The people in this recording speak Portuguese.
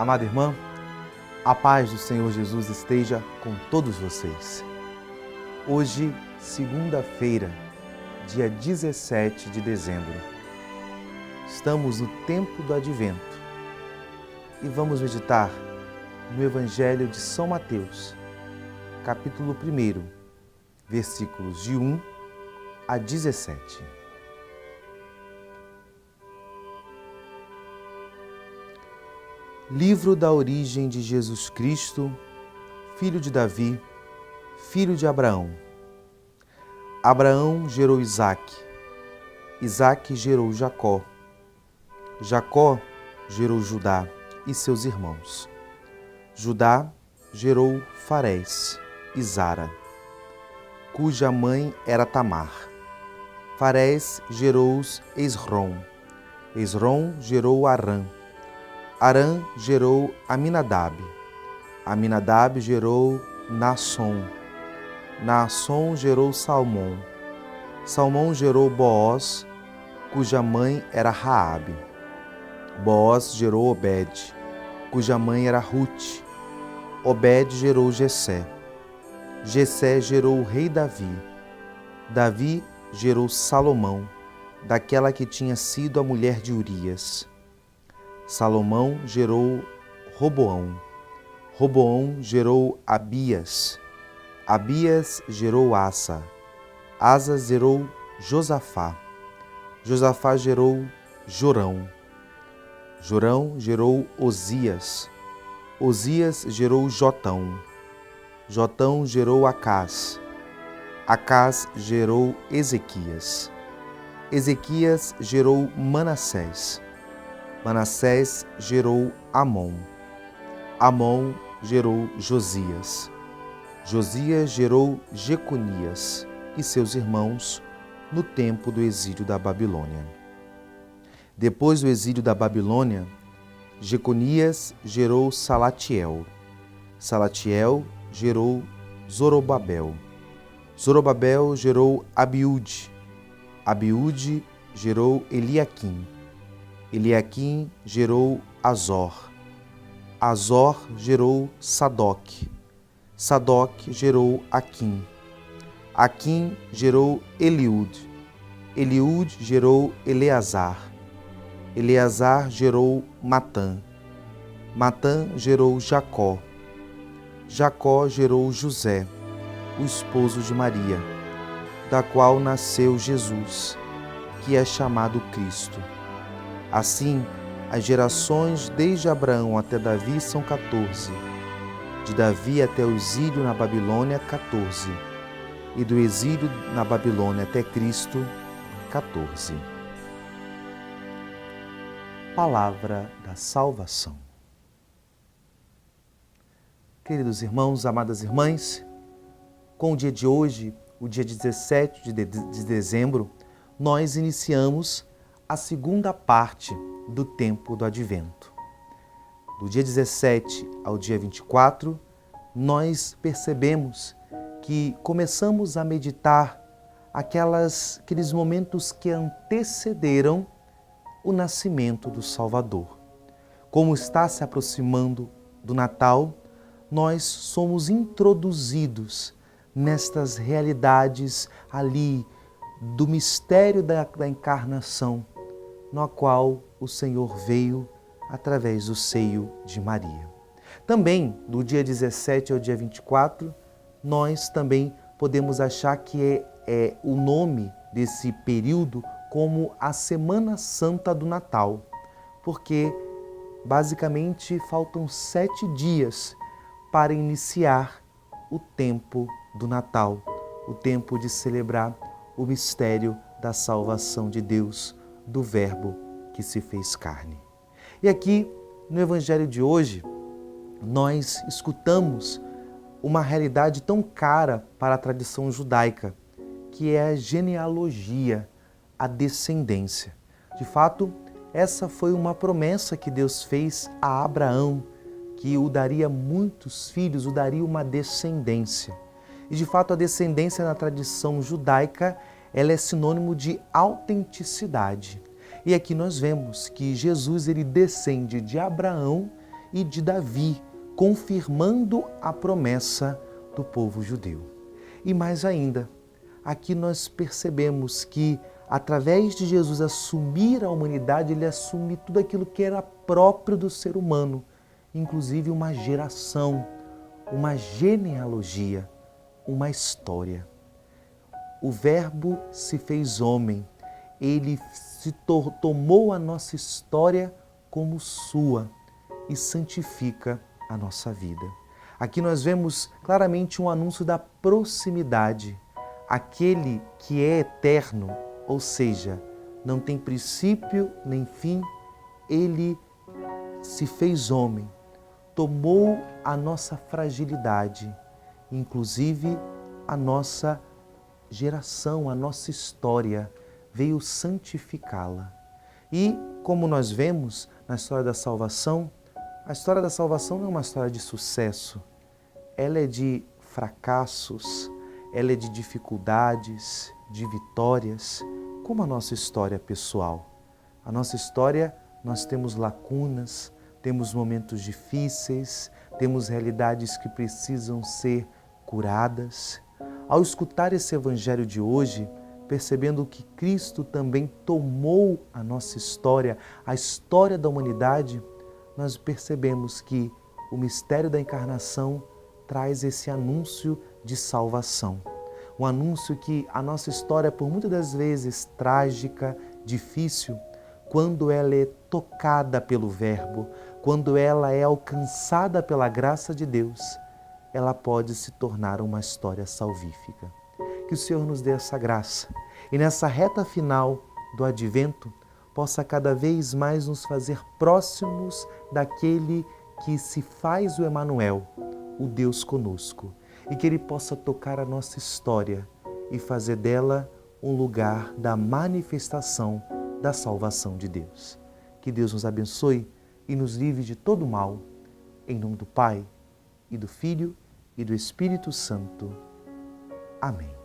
Amada irmã, a paz do Senhor Jesus esteja com todos vocês. Hoje, segunda-feira, dia 17 de dezembro, estamos no tempo do Advento e vamos meditar no Evangelho de São Mateus, capítulo 1, versículos de 1 a 17. Livro da origem de Jesus Cristo, filho de Davi, filho de Abraão. Abraão gerou Isaque, Isaque gerou Jacó, Jacó gerou Judá e seus irmãos. Judá gerou Farés e Zara, cuja mãe era Tamar. Farés gerou Esrom, Esrom gerou Arã, Arã gerou Aminadab, Aminadab gerou Naasson, Naasson gerou Salmão, Salmão gerou Boaz, cuja mãe era Raabe. Boaz gerou Obed, cuja mãe era Ruth. Obed gerou Jessé, Jessé gerou o rei Davi. Davi gerou Salomão, daquela que tinha sido a mulher de Urias. Salomão gerou Roboão, Roboão gerou Abias, Abias gerou Asa, Asa gerou Josafá, Josafá gerou Jorão, Jorão gerou Osias, Osias gerou Jotão, Jotão gerou Acás, Acás gerou Ezequias, Ezequias gerou Manassés, Manassés gerou Amon, Amon gerou Josias, Josias gerou Jeconias e seus irmãos no tempo do exílio da Babilônia. Depois do exílio da Babilônia, Jeconias gerou Salatiel, Salatiel gerou Zorobabel, Zorobabel gerou Abiúde, Abiúde gerou Eliaquim, Eliaquim gerou Azor, Azor gerou Sadoc, Sadoc gerou Aquim, Aquim gerou Eliúde, Eliúde gerou Eleazar, Eleazar gerou Matã, Matã gerou Jacó, Jacó gerou José, o esposo de Maria, da qual nasceu Jesus, que é chamado Cristo. Assim, as gerações desde Abraão até Davi são 14, de Davi até o exílio na Babilônia, 14, e do exílio na Babilônia até Cristo, 14. Palavra da salvação. Queridos irmãos, amadas irmãs, com o dia de hoje, o dia 17 de dezembro, nós iniciamos a segunda parte do tempo do Advento. Do dia 17 ao dia 24, nós percebemos que começamos a meditar aqueles momentos que antecederam o nascimento do Salvador. Como está se aproximando do Natal, nós somos introduzidos nestas realidades ali do mistério da encarnação, no qual o Senhor veio através do seio de Maria. Também, do dia 17 ao dia 24, nós também podemos achar que é o nome desse período como a Semana Santa do Natal, porque basicamente faltam 7 dias para iniciar o tempo do Natal, o tempo de celebrar o mistério da salvação de Deus, do Verbo que se fez carne. E aqui, no Evangelho de hoje, nós escutamos uma realidade tão cara para a tradição judaica, que é a genealogia, a descendência. De fato, essa foi uma promessa que Deus fez a Abraão, que o daria muitos filhos, o daria uma descendência. E de fato a descendência na tradição judaica, ela é sinônimo de autenticidade. E aqui nós vemos que Jesus ele descende de Abraão e de Davi, confirmando a promessa do povo judeu. E mais ainda, aqui nós percebemos que, através de Jesus assumir a humanidade, ele assume tudo aquilo que era próprio do ser humano, inclusive uma geração, uma genealogia, uma história. O Verbo se fez homem, ele tomou a nossa história como sua e santifica a nossa vida. Aqui nós vemos claramente um anúncio da proximidade. Aquele que é eterno, ou seja, não tem princípio nem fim, ele se fez homem, tomou a nossa fragilidade, inclusive a nossa geração, a nossa história, veio santificá-la. E, como nós vemos na história da salvação, a história da salvação não é uma história de sucesso, ela é de fracassos, ela é de dificuldades, de vitórias, como a nossa história pessoal. A nossa história, nós temos lacunas, temos momentos difíceis, temos realidades que precisam ser curadas. Ao escutar esse evangelho de hoje, percebendo que Cristo também tomou a nossa história, a história da humanidade, nós percebemos que o mistério da encarnação traz esse anúncio de salvação. Um anúncio que a nossa história, por muitas das vezes trágica, difícil, quando ela é tocada pelo Verbo, quando ela é alcançada pela graça de Deus, ela pode se tornar uma história salvífica. Que o Senhor nos dê essa graça e nessa reta final do Advento possa cada vez mais nos fazer próximos daquele que se faz o Emanuel, o Deus conosco, e que Ele possa tocar a nossa história e fazer dela um lugar da manifestação da salvação de Deus. Que Deus nos abençoe e nos livre de todo mal, em nome do Pai, e do Filho, e do Espírito Santo. Amém.